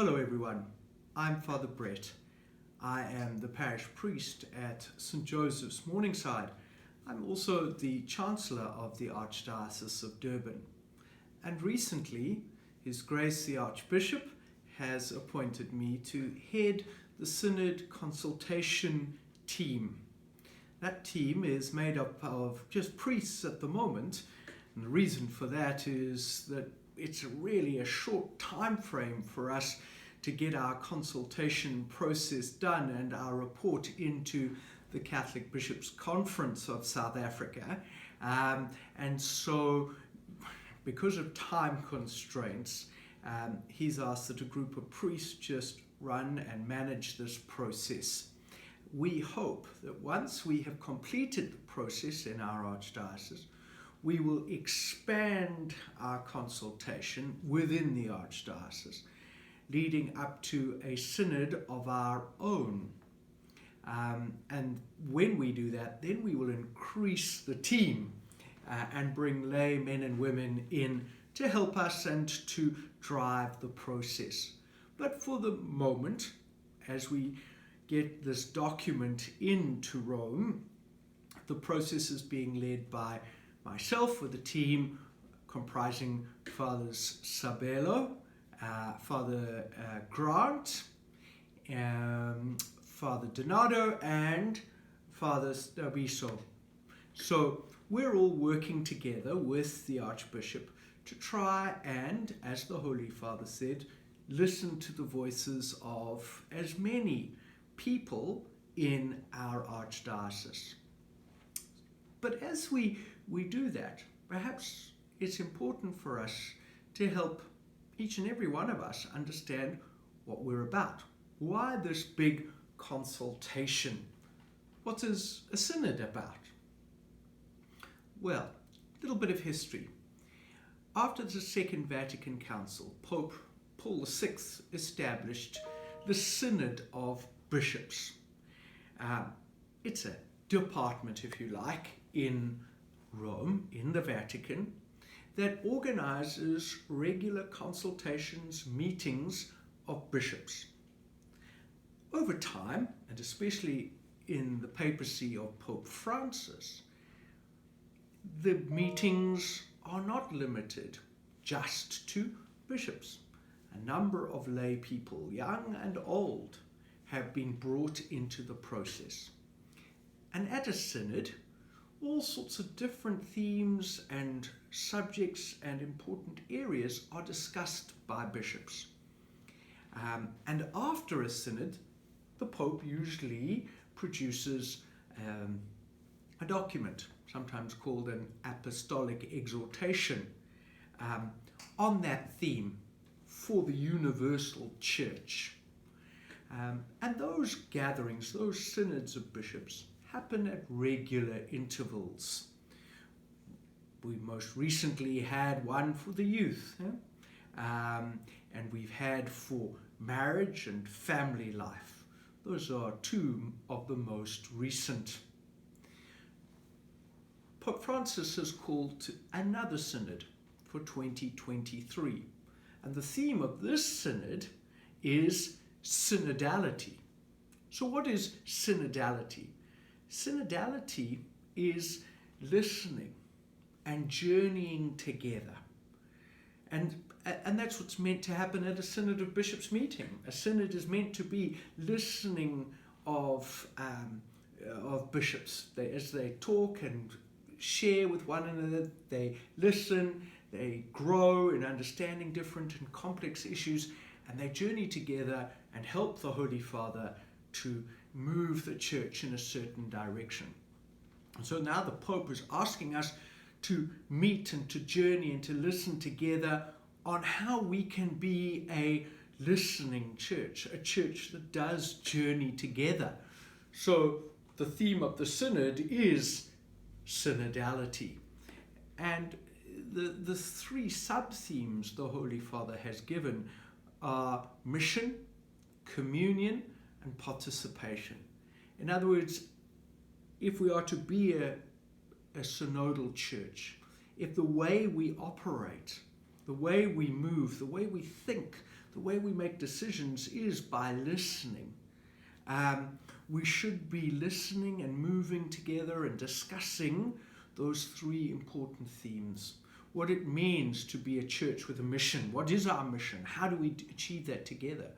Hello everyone, I'm Father Brett. I am the parish priest at St. Joseph's Morningside. I'm also the Chancellor of the Archdiocese of Durban. And recently, His Grace the Archbishop has appointed me to head the Synod Consultation team. That team is made up of just priests at the moment, and the reason for that is that it's really a short time frame for us to get our consultation process done and our report into the Catholic Bishops' Conference of South Africa. And so, because of time constraints, he's asked that a group of priests just run and manage this process. We hope that once we have completed the process in our Archdiocese, we will expand our consultation within the Archdiocese, leading up to a synod of our own. And when we do that, then we will increase the team and bring lay men and women in to help us and to drive the process. But for the moment, as we get this document into Rome, the process is being led by myself with a team comprising Fathers Sabelo, Father Grant, Father Donato, and Father Stabiso. So we're all working together with the Archbishop to try and, as the Holy Father said, listen to the voices of as many people in our Archdiocese. But as we do that, perhaps it's important for us to help each and every one of us understand what we're about. Why this big consultation? What is a synod about? Well, a little bit of history. After the Second Vatican Council, Pope Paul VI established the Synod of Bishops. It's a department, if you like, in Rome, in the Vatican, that organizes regular consultations, meetings of bishops. Over time, and especially in the papacy of Pope Francis, the meetings are not limited just to bishops. A number of lay people, young and old, have been brought into the process. And at a synod, all sorts of different themes and subjects and important areas are discussed by bishops. And after a synod, the Pope usually produces a document, sometimes called an apostolic exhortation, on that theme for the universal church. And those gatherings, those synods of bishops, happen at regular intervals. We most recently had one for the youth, and we've had for marriage and family life. Those are two of the most recent. Pope Francis has called to another synod for 2023, and the theme of this synod is Synodality. So what is Synodality? Synodality is listening and journeying together. And that's what's meant to happen at a Synod of Bishops meeting. A synod is meant to be listening of bishops. As they talk and share with one another, they listen, they grow in understanding different and complex issues, and they journey together and help the Holy Father to move the church in a certain direction. And so now the Pope is asking us to meet and to journey and to listen together on how we can be a listening church, a church that does journey together. So the theme of the synod is synodality. And the three sub-themes the Holy Father has given are mission, communion, and participation. In other words, if we are to be a synodal church, if the way we operate, the way we move, the way we think, the way we make decisions is by listening. We should be listening and moving together and discussing those three important themes. What it means to be a church with a mission. What is our mission? How do we achieve that together?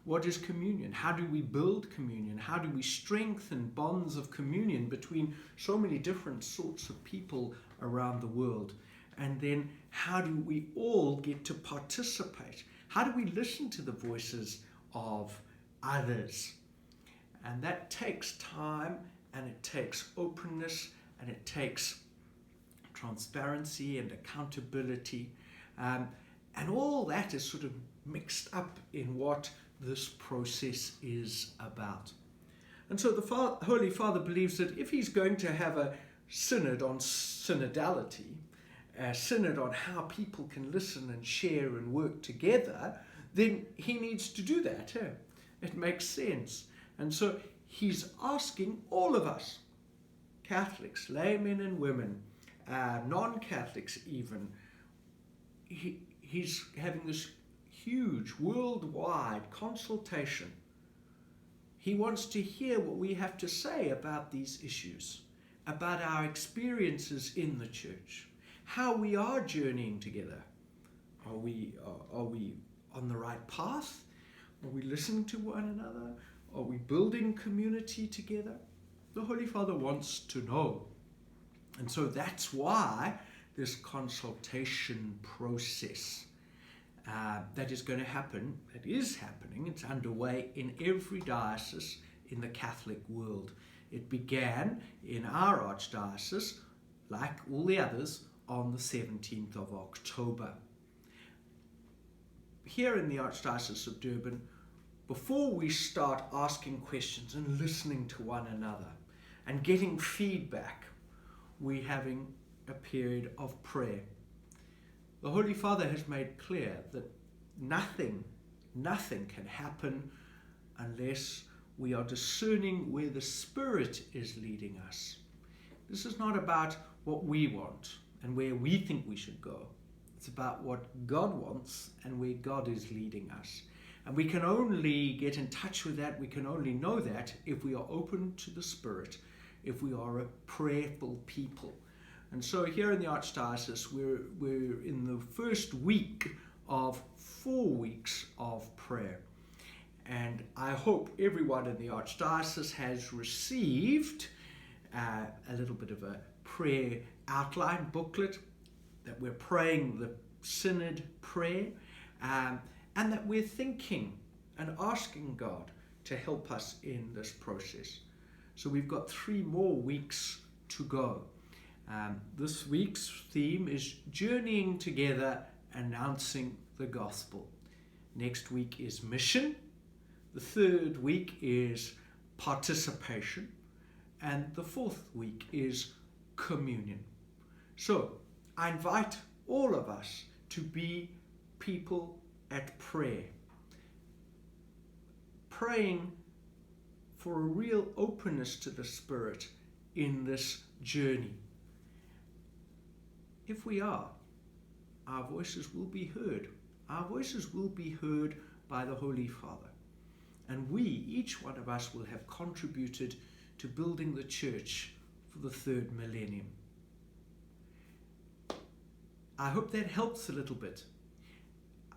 What is communion? How do we build communion? How do we strengthen bonds of communion between so many different sorts of people around the world? And then how do we all get to participate? How do we listen to the voices of others? And that takes time, and it takes openness, and it takes transparency and accountability. And all that is sort of mixed up in what this process is about. And so the Holy Father believes that if he's going to have a synod on synodality, a synod on how people can listen and share and work together, then he needs to do that. It makes sense. And so he's asking all of us, Catholics, laymen and women, non-Catholics even, he's having this huge worldwide consultation. He wants to hear what we have to say about these issues, about our experiences in the church, how we are journeying together. Are we on the right path? Are we listening to one another? Are we building community together? The Holy Father wants to know. And so that's why this consultation process that is going to happen, that is happening, it's underway in every diocese in the Catholic world. It began in our archdiocese, like all the others, on the 17th of October. Here in the Archdiocese of Durban, before we start asking questions and listening to one another and getting feedback, we're having a period of prayer. The Holy Father has made clear that nothing can happen unless we are discerning where the Spirit is leading us. This is not about what we want and where we think we should go. It's about what God wants and where God is leading us. And we can only get in touch with that, we can only know that if we are open to the Spirit, if we are a prayerful people. And so here in the Archdiocese, we're in the first week of 4 weeks of prayer. And I hope everyone in the Archdiocese has received a little bit of a prayer outline booklet, that we're praying the Synod prayer, and that we're thinking and asking God to help us in this process. So we've got 3 more weeks to go. This week's theme is Journeying Together, Announcing the Gospel. Next week is Mission. The 3rd week is Participation. And the 4th week is Communion. So I invite all of us to be people at prayer, praying for a real openness to the Spirit in this journey. If we are, our voices will be heard. Our voices will be heard by the Holy Father. And we, each one of us, will have contributed to building the church for the 3rd millennium. I hope that helps a little bit.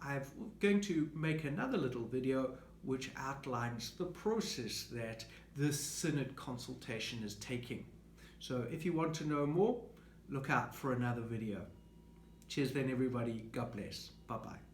I'm going to make another little video which outlines the process that this Synod consultation is taking. So if you want to know more, look out for another video. Cheers then everybody. God bless. Bye-bye.